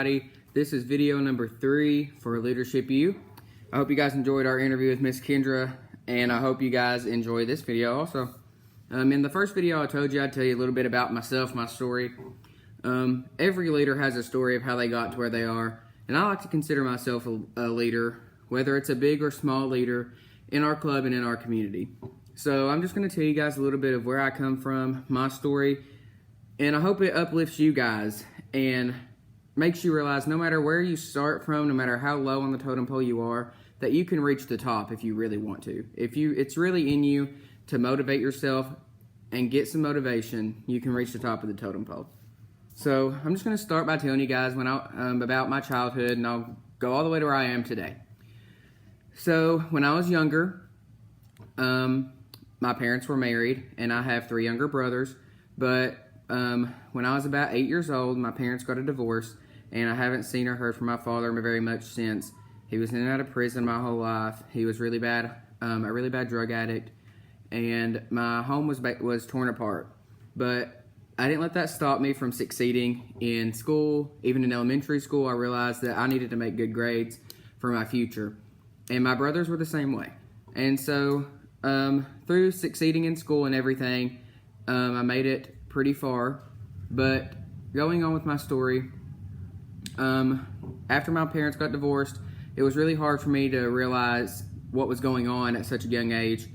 everybody. This is video number 3 for Leadership U. I hope you guys enjoyed our interview with Miss Kendra, and I hope you guys enjoy this video also. In the first video I told you I'd tell you a little bit about myself, my story. Every leader has a story of how they got to where they are, and I like to consider myself a leader, whether it's a big or small leader in our club and in our community. So I'm just going to tell you guys a little bit of where I come from, my story, and I hope it uplifts you guys and makes you realize no matter where you start from, no matter how low on the totem pole you are, that you can reach the top if you really want to. It's really in you to motivate yourself and get some motivation, you can reach the top of the totem pole. So I'm just going to start by telling you guys about my childhood, and I'll go all the way to where I am today. So when I was younger, my parents were married, and I have 3 younger brothers, but when I was about 8 years old, my parents got a divorce, and I haven't seen or heard from my father very much since. He was in and out of prison my whole life. He was really bad, a really bad drug addict, and my home was torn apart. But I didn't let that stop me from succeeding in school. Even in elementary school, I realized that I needed to make good grades for my future, and my brothers were the same way. And so through succeeding in school and everything, I made it pretty far. But going on with my story, after my parents got divorced, it was really hard for me to realize what was going on at such a young age.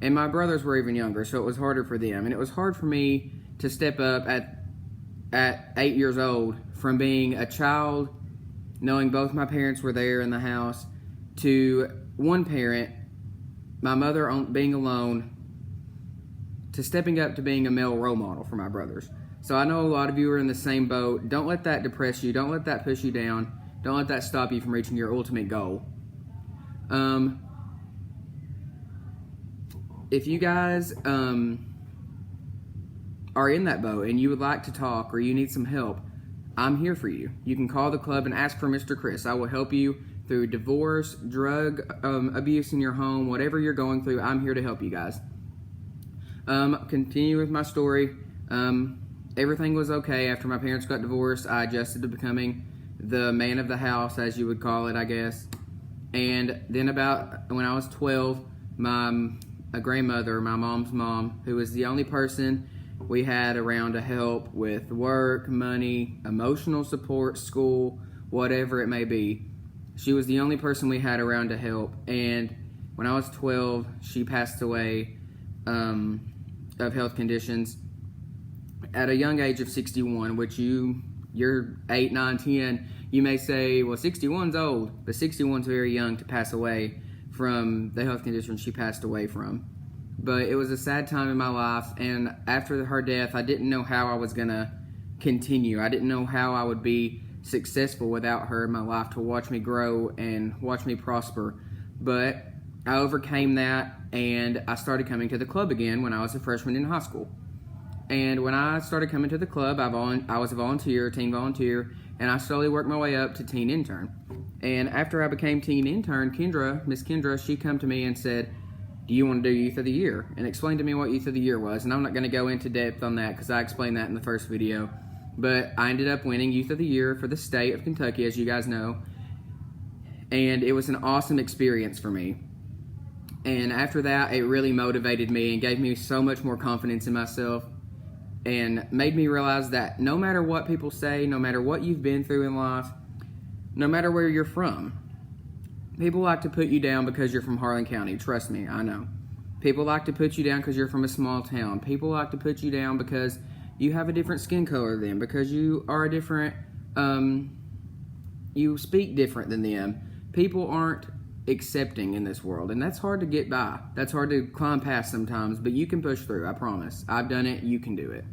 And my brothers were even younger, so it was harder for them. And it was hard for me to step up at 8 years old from being a child, knowing both my parents were there in the house, to one parent, my mother being alone, to stepping up to being a male role model for my brothers. So I know a lot of you are in the same boat. Don't let that depress you. Don't let that push you down. Don't let that stop you from reaching your ultimate goal. If you guys are in that boat and you would like to talk or you need some help, I'm here for you. You can call the club and ask for Mr. Chris. I will help you through divorce, drug abuse in your home, whatever you're going through. I'm here to help you guys. Continue with my story. Everything was okay after my parents got divorced. I adjusted to becoming the man of the house, as you would call it, I guess. And then about when I was 12, a grandmother, my mom's mom, who was the only person we had around to help with work, money, emotional support, school, whatever it may be. She was the only person we had around to help. And when I was 12, she passed away of health conditions at a young age of 61, which you're 8, 9, 10, you may say, well, 61's old, but 61's very young to pass away from the health condition she passed away from. But it was a sad time in my life, and after her death, I didn't know how I was going to continue. I didn't know how I would be successful without her in my life to watch me grow and watch me prosper. But I overcame that, and I started coming to the club again when I was a freshman in high school. And when I started coming to the club, I was a volunteer, teen volunteer, and I slowly worked my way up to teen intern. And after I became teen intern, Miss Kendra, she come to me and said, do you want to do Youth of the Year? And explain to me what Youth of the Year was. And I'm not going to go into depth on that because I explained that in the first video. But I ended up winning Youth of the Year for the state of Kentucky, as you guys know. And it was an awesome experience for me. And after that, it really motivated me and gave me so much more confidence in myself, and made me realize that no matter what people say, no matter what you've been through in life, no matter where you're from, people like to put you down because you're from Harlan County. Trust me, I know. People like to put you down because you're from a small town. People like to put you down because you have a different skin color than them, because you are a different, you speak different than them. People aren't accepting in this world, and that's hard to get by. That's hard to climb past sometimes, but you can push through, I promise. I've done it, you can do it.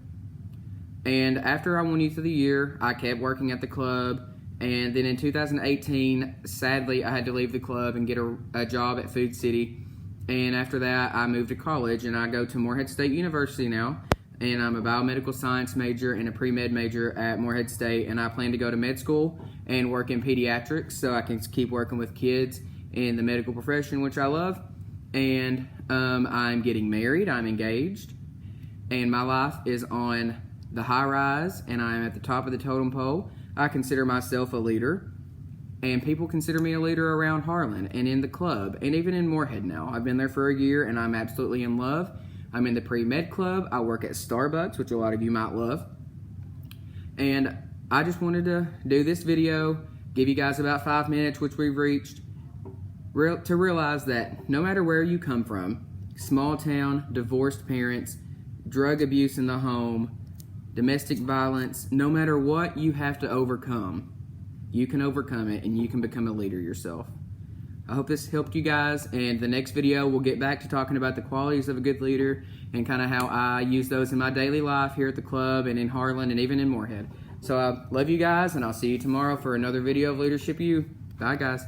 And after I won Youth of the Year, I kept working at the club, and then in 2018, sadly, I had to leave the club and get a job at Food City. And after that, I moved to college, and I go to Morehead State University now, and I'm a biomedical science major and a pre-med major at Morehead State, and I plan to go to med school and work in pediatrics so I can keep working with kids in the medical profession, which I love. And I'm getting married, I'm engaged, and my life is on the high rise, and I'm at the top of the totem pole. I consider myself a leader, and people consider me a leader around Harlan and in the club and even in Moorhead now. I've been there for a year and I'm absolutely in love. I'm in the pre-med club. I work at Starbucks, which a lot of you might love. And I just wanted to do this video, give you guys about 5 minutes, which we've reached, to realize that no matter where you come from, small town, divorced parents, drug abuse in the home, domestic violence, no matter what you have to overcome, you can overcome it and you can become a leader yourself. I hope this helped you guys, and the next video we'll get back to talking about the qualities of a good leader and kind of how I use those in my daily life here at the club and in Harlan and even in Moorhead. So I love you guys, and I'll see you tomorrow for another video of Leadership U. Bye guys.